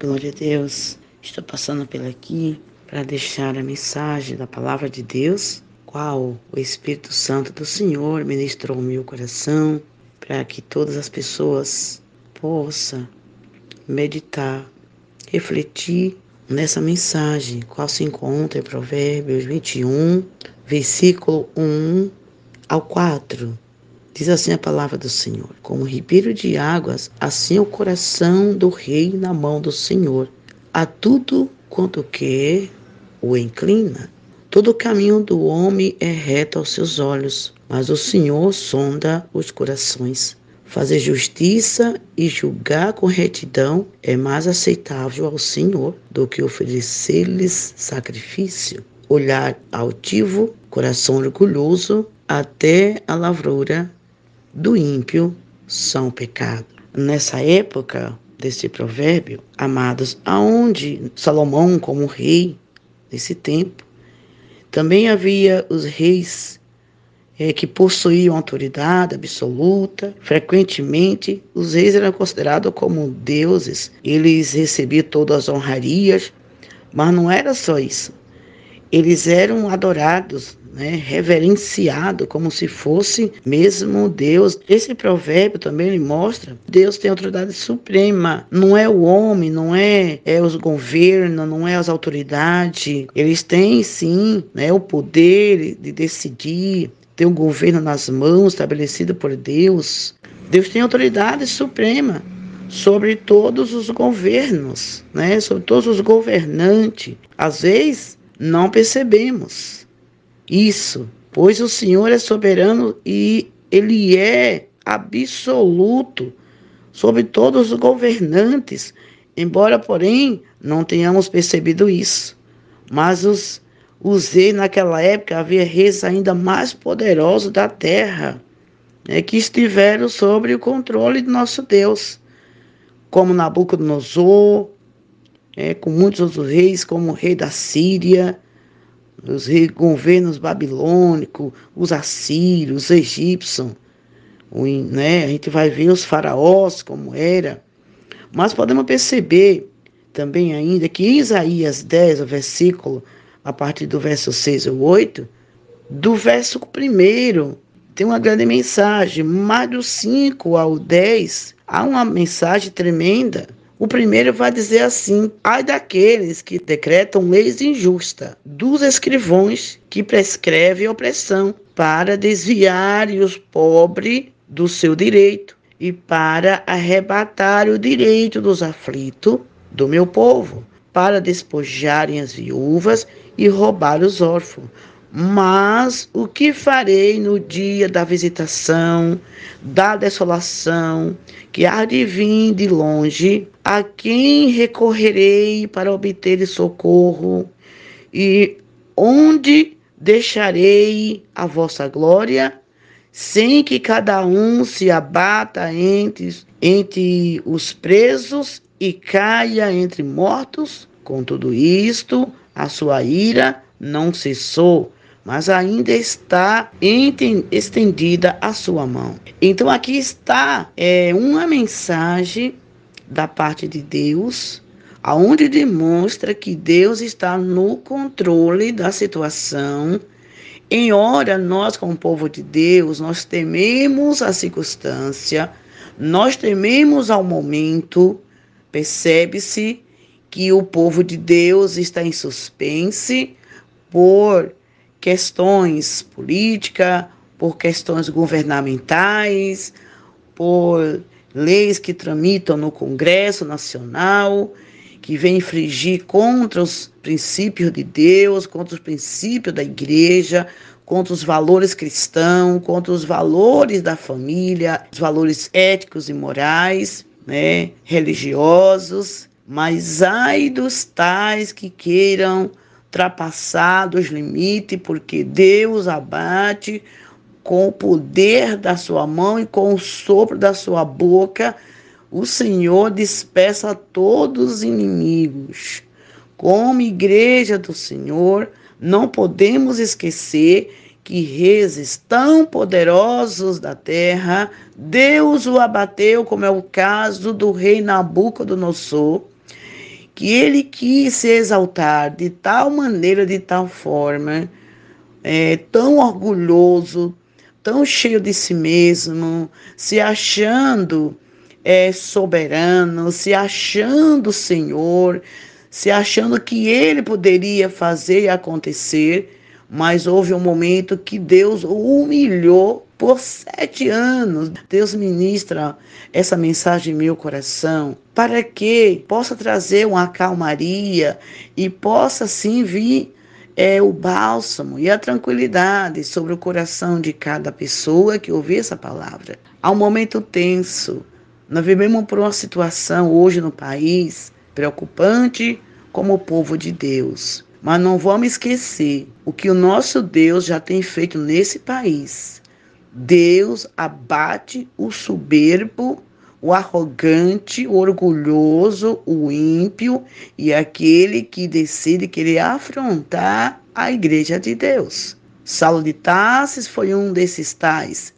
Glória a Deus. Estou passando por aqui para deixar a mensagem da palavra de Deus, qual o Espírito Santo do Senhor ministrou ao meu coração, para que todas as pessoas possam meditar, refletir nessa mensagem, qual se encontra em Provérbios 21, versículo 1 ao 4. Diz assim a palavra do Senhor: como ribeiro de águas, assim é o coração do rei na mão do Senhor. A tudo quanto quer, o inclina. Todo o caminho do homem é reto aos seus olhos, mas o Senhor sonda os corações. Fazer justiça e julgar com retidão é mais aceitável ao Senhor do que oferecer-lhes sacrifício. Olhar altivo, coração orgulhoso, até a lavroura do ímpio são pecado. Nessa época desse provérbio, amados, aonde Salomão, como rei, nesse tempo, também havia os reis que possuíam autoridade absoluta. Frequentemente, os reis eram considerados como deuses. Eles recebiam todas as honrarias, mas não era só isso. Eles eram adorados, reverenciado como se fosse mesmo Deus. Esse provérbio também ele mostra que Deus tem autoridade suprema. Não é o homem, não é os governos, não é as autoridades. Eles têm sim, o poder de decidir, ter um governo nas mãos estabelecido por Deus. Deus tem autoridade suprema sobre todos os governos, sobre todos os governantes. Às vezes não percebemos isso, pois o Senhor é soberano e Ele é absoluto sobre todos os governantes, embora, porém, não tenhamos percebido isso. Mas os reis naquela época, havia reis ainda mais poderosos da terra, que estiveram sob o controle de nosso Deus, como Nabucodonosor, com muitos outros reis, como o rei da Síria, os governos babilônicos, os assírios, os egípcios, a gente vai ver os faraós como era. Mas podemos perceber também ainda que em Isaías 10, o versículo, a partir do verso 6 ou 8, do verso 1, tem uma grande mensagem, mas do 5 ao 10, há uma mensagem tremenda. O primeiro vai dizer assim: ai daqueles que decretam leis injustas, dos escrivãos que prescrevem opressão, para desviarem os pobres do seu direito e para arrebatar o direito dos aflitos do meu povo, para despojarem as viúvas e roubar os órfãos. Mas o que farei no dia da visitação, da desolação, que há de vir de longe? A quem recorrerei para obter socorro? E onde deixarei a vossa glória? Sem que cada um se abata entre os presos e caia entre mortos? Com tudo isto, a sua ira não cessou, mas ainda está estendida a sua mão. Então aqui está uma mensagem da parte de Deus, aonde demonstra que Deus está no controle da situação. Em hora, nós como povo de Deus, nós tememos a circunstância, nós tememos ao momento. Percebe-se que o povo de Deus está em suspense por questões políticas, por questões governamentais, por leis que tramitam no Congresso Nacional, que vem infringir contra os princípios de Deus, contra os princípios da igreja, contra os valores cristãos, contra os valores da família, os valores éticos e morais, religiosos. Mas ai dos tais que queiram ultrapassar dos limites, porque Deus abate com o poder da sua mão e com o sopro da sua boca. O Senhor dispersa todos os inimigos. Como igreja do Senhor, não podemos esquecer que reis tão poderosos da terra, Deus o abateu, como é o caso do rei Nabucodonosor. que ele quis se exaltar de tal maneira, de tal forma, tão orgulhoso, tão cheio de si mesmo, se achando soberano, se achando Senhor, se achando que ele poderia fazer e acontecer, mas houve um momento que Deus o humilhou por 7 anos. Deus ministra essa mensagem em meu coração para que possa trazer uma calmaria e possa sim vir o bálsamo e a tranquilidade sobre o coração de cada pessoa que ouvir essa palavra. Há um momento tenso. Nós vivemos por uma situação hoje no país preocupante como o povo de Deus. Mas não vamos esquecer o que o nosso Deus já tem feito nesse país. Deus abate o soberbo, o arrogante, o orgulhoso, o ímpio e aquele que decide querer afrontar a igreja de Deus. Saulo de Tarsis foi um desses tais,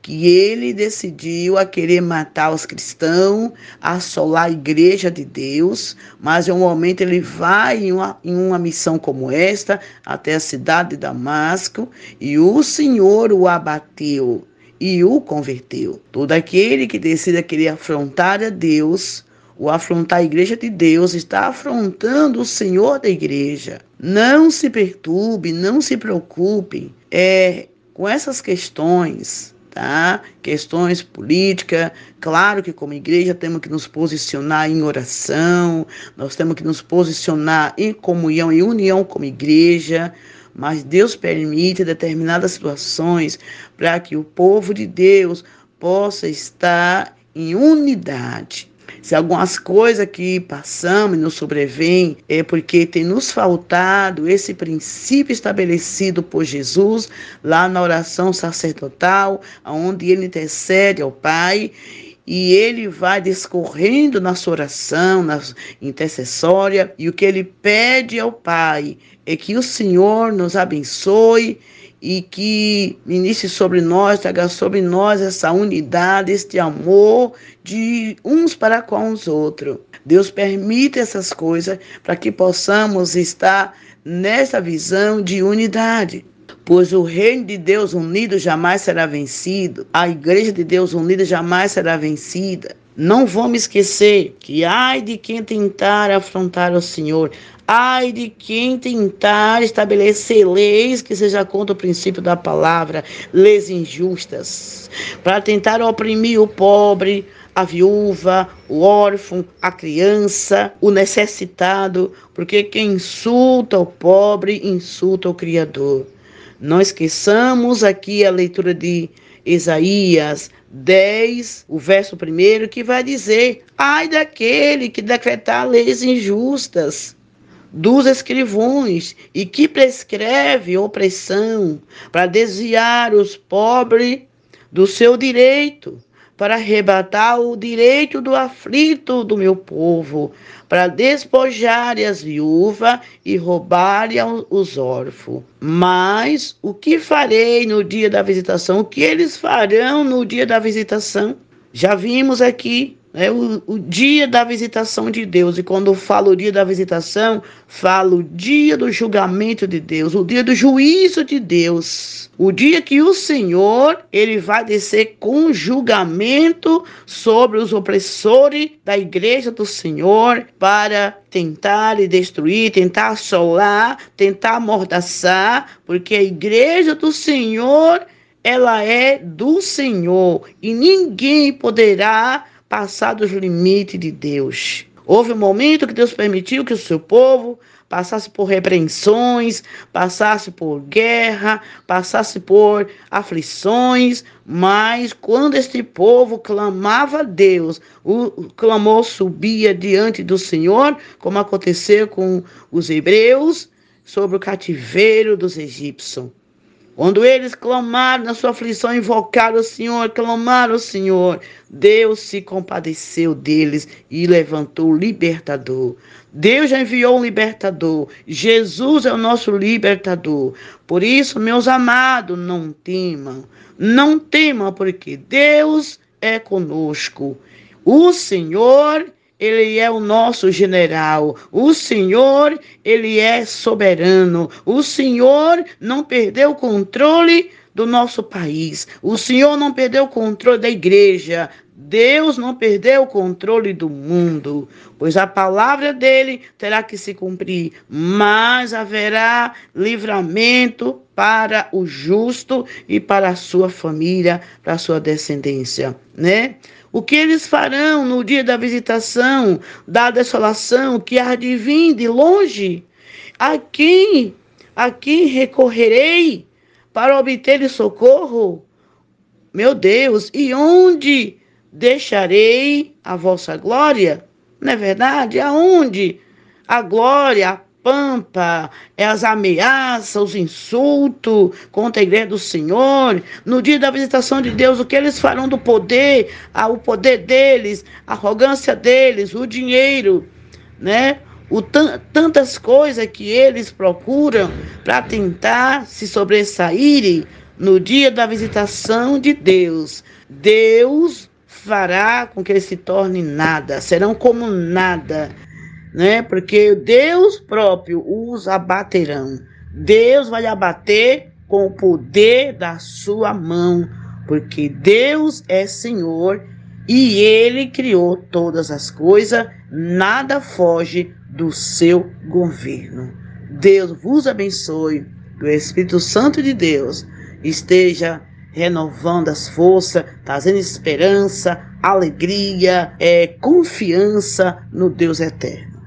que ele decidiu a querer matar os cristãos, assolar a igreja de Deus, mas em um momento ele vai em uma missão como esta, até a cidade de Damasco, e o Senhor o abateu e o converteu. Todo aquele que decide querer afrontar a Deus, ou afrontar a igreja de Deus, está afrontando o Senhor da igreja. Não se perturbe, não se preocupe com essas questões, tá? Questões políticas. Claro que como igreja temos que nos posicionar em oração, nós temos que nos posicionar em comunhão e união como igreja, mas Deus permite determinadas situações para que o povo de Deus possa estar em unidade. Se algumas coisas que passamos e nos sobrevêm é porque tem nos faltado esse princípio estabelecido por Jesus lá na oração sacerdotal, onde ele intercede ao Pai e ele vai discorrendo na sua oração, na intercessória, e o que ele pede ao Pai é que o Senhor nos abençoe e que ministre sobre nós, traga sobre nós essa unidade, este amor de uns para com os outros. Deus permite essas coisas para que possamos estar nessa visão de unidade. Pois o reino de Deus unido jamais será vencido. A igreja de Deus unida jamais será vencida. Não vamos esquecer que ai de quem tentar afrontar o Senhor, ai de quem tentar estabelecer leis que seja contra o princípio da palavra, leis injustas, para tentar oprimir o pobre, a viúva, o órfão, a criança, o necessitado, porque quem insulta o pobre, insulta o Criador. Não esqueçamos aqui a leitura de Isaías 10, o verso 1, que vai dizer: ai daquele que decretar leis injustas, dos escrivões, e que prescreve opressão, para desviar os pobres do seu direito, para arrebatar o direito do aflito do meu povo, para despojar as viúvas e roubar os órfãos. Mas o que farei no dia da visitação? O que eles farão no dia da visitação? Já vimos aqui o dia da visitação de Deus. E quando eu falo o dia da visitação, falo o dia do julgamento de Deus, o dia do juízo de Deus. O dia que o Senhor, ele vai descer com julgamento sobre os opressores da igreja do Senhor para tentar e destruir, tentar assolar, tentar amordaçar, porque a igreja do Senhor, ela é do Senhor e ninguém poderá passar dos limites de Deus. Houve um momento que Deus permitiu que o seu povo passasse por repreensões, passasse por guerra, passasse por aflições, mas quando este povo clamava a Deus, o clamor subia diante do Senhor, como aconteceu com os hebreus sobre o cativeiro dos egípcios. Quando eles clamaram na sua aflição, invocaram o Senhor, clamaram o Senhor, Deus se compadeceu deles e levantou o libertador. Deus já enviou um libertador. Jesus é o nosso libertador. Por isso, meus amados, não temam, porque Deus é conosco. O Senhor, Ele é o nosso general. O Senhor, Ele é soberano. O Senhor não perdeu o controle do nosso país. O Senhor não perdeu o controle da igreja. Deus não perdeu o controle do mundo, pois a palavra dele terá que se cumprir, mas haverá livramento para o justo e para a sua família, para a sua descendência, né? O que eles farão no dia da visitação, da desolação, que há de vir de longe? A quem recorrerei para obter socorro? Meu Deus, e onde deixarei a vossa glória? Não é verdade? Aonde? A glória, a pampa, as ameaças, os insultos contra a igreja do Senhor. No dia da visitação de Deus, o que eles farão do poder? O poder deles, a arrogância deles, o dinheiro, né? Tantas coisas que eles procuram para tentar se sobressaírem no dia da visitação de Deus. Deus fará com que eles se tornem nada, serão como nada, né? Porque Deus próprio os abaterão. Deus vai abater com o poder da sua mão, porque Deus é Senhor e Ele criou todas as coisas, nada foge do seu governo. Deus vos abençoe, que o Espírito Santo de Deus esteja renovando as forças, trazendo esperança, alegria, confiança no Deus eterno.